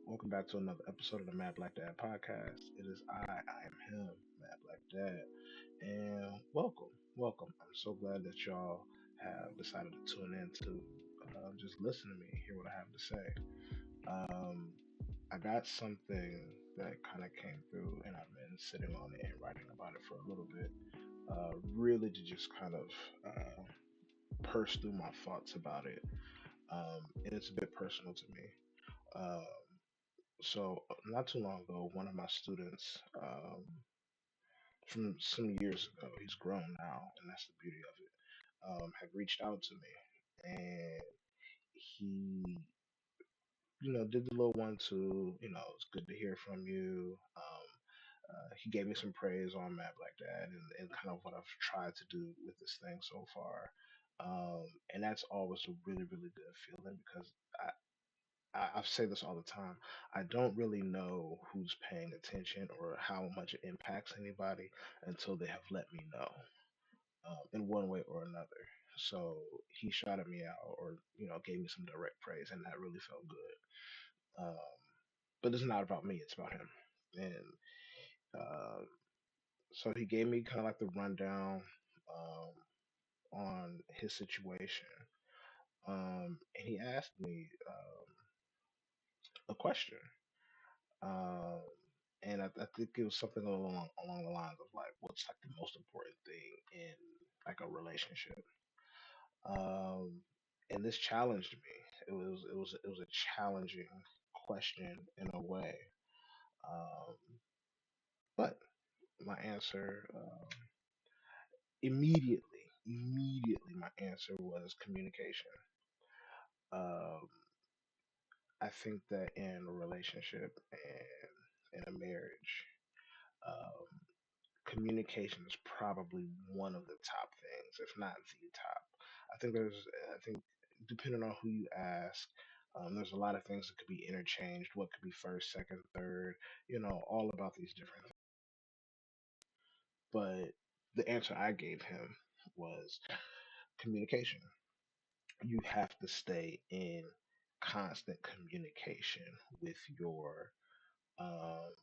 Welcome back to another episode of the Mad Black Dad Podcast. It is I am him, Mad Black Dad, and welcome. I'm so glad that y'all have decided to tune in to just listen to me, hear what I have to say. Um, I got something that kind of came through, and I've been sitting on it and writing about it for a little bit, really to just kind of purse through my thoughts about it. And it's a bit personal to me. Um, So not too long ago, one of my students from some years ago, he's grown now, and that's the beauty of it, had reached out to me, and he, did the little one two. It's good to hear from you. He gave me some praise on Mad Black Dad and kind of what I've tried to do with this thing so far. And that's always a really, really good feeling because I say this all the time. I don't really know who's paying attention or how much it impacts anybody until they have let me know in one way or another. So he shouted me out or, gave me some direct praise, and that really felt good. But it's not about me, it's about him. And uh, so he gave me kind of like the rundown um, on his situation. And he asked me a question. Um, and I think it was something along the lines of like, what's like the most important thing in like a relationship? Um, and this challenged me. It was a challenging question in a way. Um, but my answer immediately my answer was communication. Um, I think that in a relationship and in a marriage, um, communication is probably one of the top things, if not the top. I think depending on who you ask, there's a lot of things that could be interchanged. What could be first, second, third, all about these different things. But the answer I gave him was communication. You have to stay in constant communication um,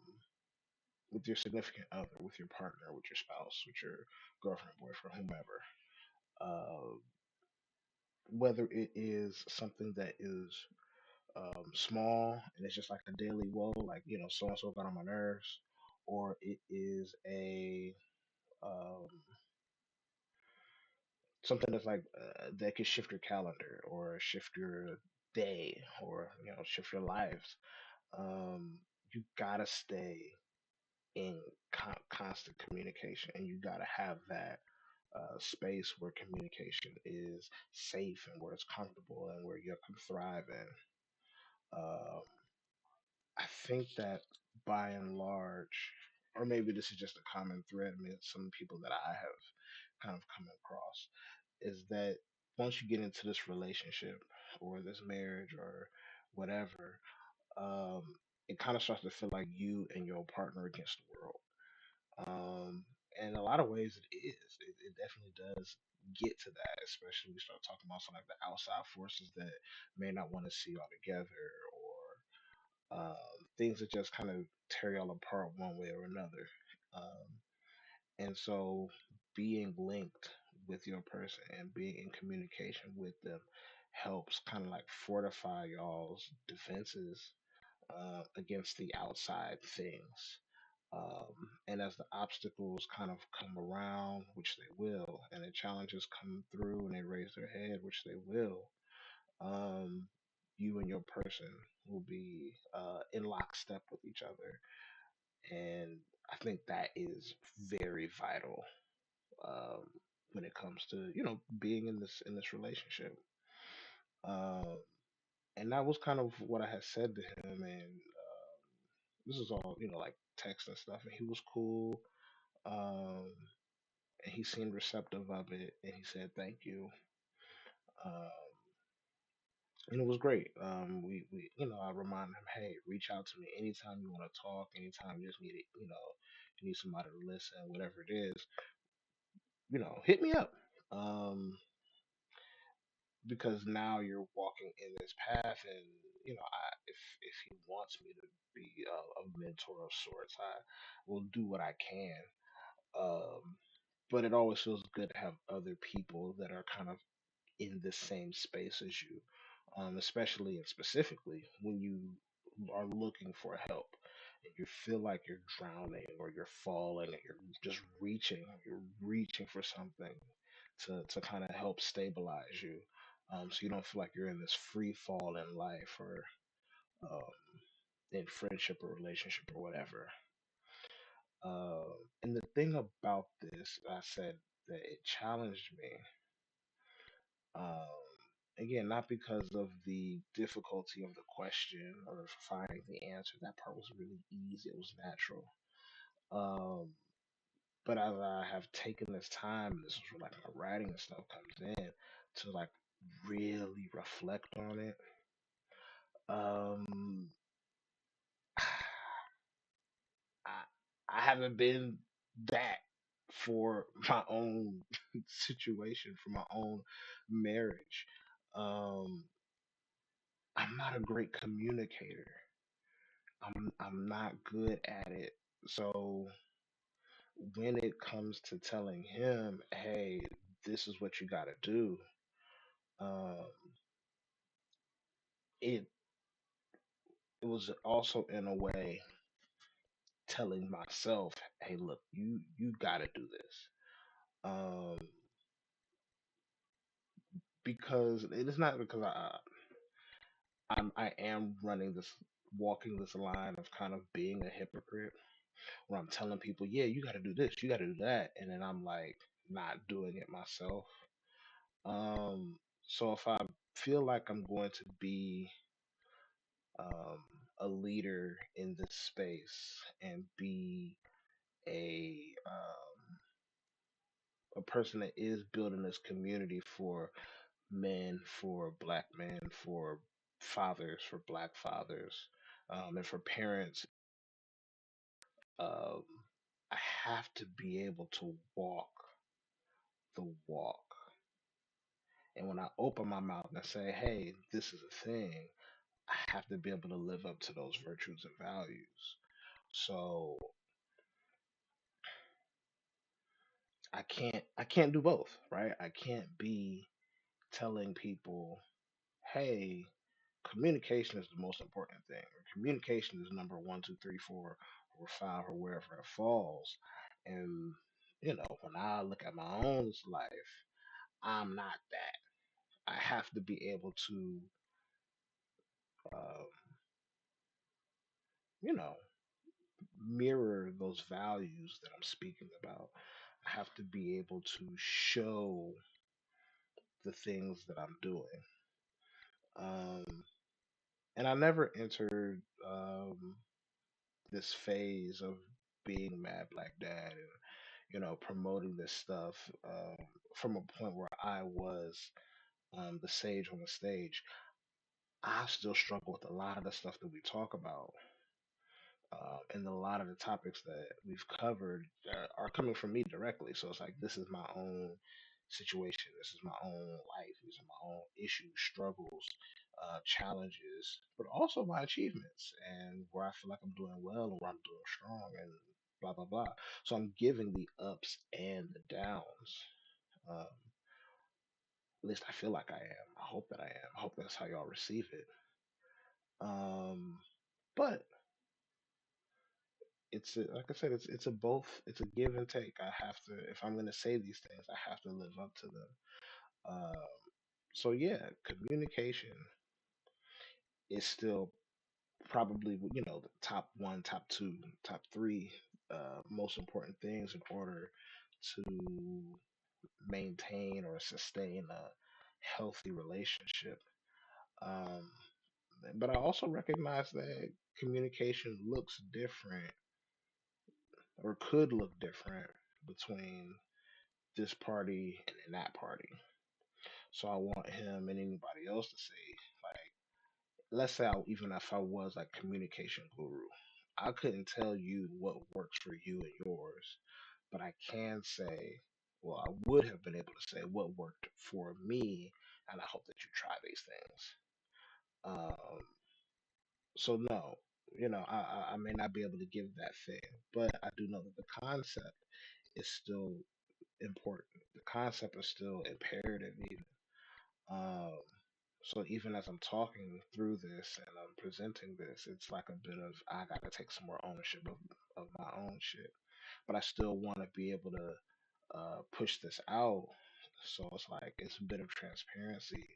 with your significant other, with your partner, with your spouse, with your girlfriend, boyfriend, whomever. Uh, whether it is something that is small and it's just like a daily woe, like so and so got on my nerves, or it is a um, something that's like that could shift your calendar or shift your day or shift your lives. You gotta stay in constant communication, and you gotta have that space where communication is safe and where it's comfortable and where you can thrive in. Um, I think that by and large, or maybe this is just a common thread, I mean, some people that I have kind of come across, is that once you get into this relationship or this marriage or whatever, um, it kind of starts to feel like you and your partner against the world. Um, and in a lot of ways, it is. It definitely does get to that, especially when we start talking about some like the outside forces that may not want to see y'all together, or things that just kind of tear y'all apart one way or another. Um, and so, being linked with your person and being in communication with them helps kind of like fortify y'all's defenses against the outside things. And as the obstacles kind of come around, which they will, and the challenges come through and they raise their head, which they will, um, you and your person will be in lockstep with each other. And I think that is very vital um, when it comes to being in this relationship. Um, and that was kind of what I had said to him, and this is all like text and stuff, and he was cool. Um, and he seemed receptive of it, and he said thank you. Um, and it was great. I reminded him, hey, reach out to me anytime you want to talk, anytime you just need it, you need somebody to listen, whatever it is, hit me up. Um, because now you're walking in this path, and if he wants me to be a mentor of sorts, I will do what I can. Um, but it always feels good to have other people that are kind of in the same space as you, especially and specifically when you are looking for help and you feel like you're drowning or you're falling and you're reaching for something to kind of help stabilize you, so you don't feel like you're in this free fall in life or um, in friendship or relationship or whatever. And the thing about this, I said that it challenged me. Um, Again, not because of the difficulty of the question or finding the answer. That part was really easy. It was natural. Um, but as I have taken this time, this is where like my writing and stuff comes in to like really reflect on it. Um, I I haven't been that for my own situation, for my own marriage. Um, I'm not a great communicator. I'm not good at it. So when it comes to telling him, "Hey, this is what you got to do," um, it it was also in a way telling myself, "Hey, look, you got to do this," um, because it is not because I am running this walking this line of kind of being a hypocrite where I'm telling people, "Yeah, you got to do this, you got to do that," and then I'm like not doing it myself. Um, so if I feel like I'm going to be um, a leader in this space and be a person that is building this community for men, for black men, for fathers, for black fathers, and for parents, um, I have to be able to walk the walk. And when I open my mouth and I say, "Hey, this is a thing," I have to be able to live up to those virtues and values. So I can't do both, right? I can't be telling people, "Hey, communication is the most important thing. Or communication is number one, two, three, four, or five, or wherever it falls." And when I look at my own life, I'm not that. I have to be able to, um, you know, mirror those values that I'm speaking about. I have to be able to show the things that I'm doing. Um, and I never entered this phase of being Mad Black Dad and promoting this stuff from a point where I was the sage on the stage. I still struggle with a lot of the stuff that we talk about. And a lot of the topics that we've covered are coming from me directly. So it's like this is my own situation. This is my own life. These are my own issues, struggles, challenges, but also my achievements and where I feel like I'm doing well and where I'm doing strong and blah blah blah. So I'm giving the ups and the downs. Um, at least I feel like I am. I hope that I am. I hope that's how y'all receive it. Um, but like I said, it's a both. It's a give and take. I have to, if I'm going to say these things, I have to live up to them. Um, so yeah, communication is still probably the top one, top two, top three most important things in order to maintain or sustain a healthy relationship. Um, but I also recognize that communication looks different or could look different between this party and then that party. So I want him and anybody else to say, like, let's say even if I was like communication guru, I couldn't tell you what works for you and yours, but I can say, well, I would have been able to say what worked for me, and I hope that you try these things. Um, So no, I may not be able to give that thing, but I do know that the concept is still important. The concept is still imperative even. Um, so even as I'm talking through this and I'm presenting this, it's like a bit of I gotta take some more ownership of my own shit. But I still want to be able to push this out. So it's like it's a bit of transparency,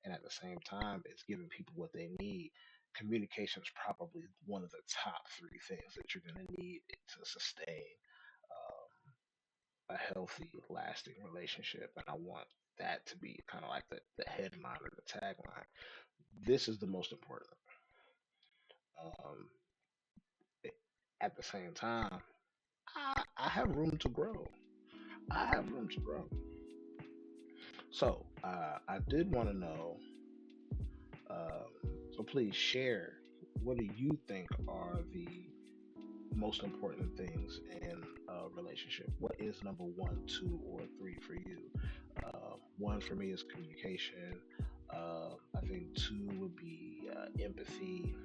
and at the same time, it's giving people what they need. Communication is probably one of the top three things that you're going to need to sustain a healthy, lasting relationship. And I want that to be kind of like the headline or the tagline. This is the most important. Um, at the same time, I have room to grow. I have room to grow. So I did want to know. So please share. What do you think are the most important things in a relationship? What is number one, two, or three for you? One for me is communication. I think two would be empathy,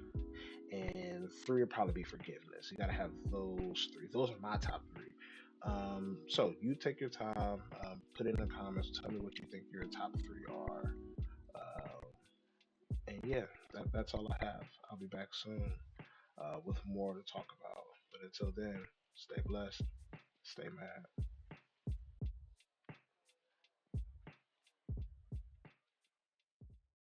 and three would probably be forgiveness. You got to have those three. Those are my top three. So you take your time, put it in the comments, tell me what you think your top three are. Uh, and yeah, that's all I have. I'll be back soon with more to talk about. But until then, stay blessed, stay mad.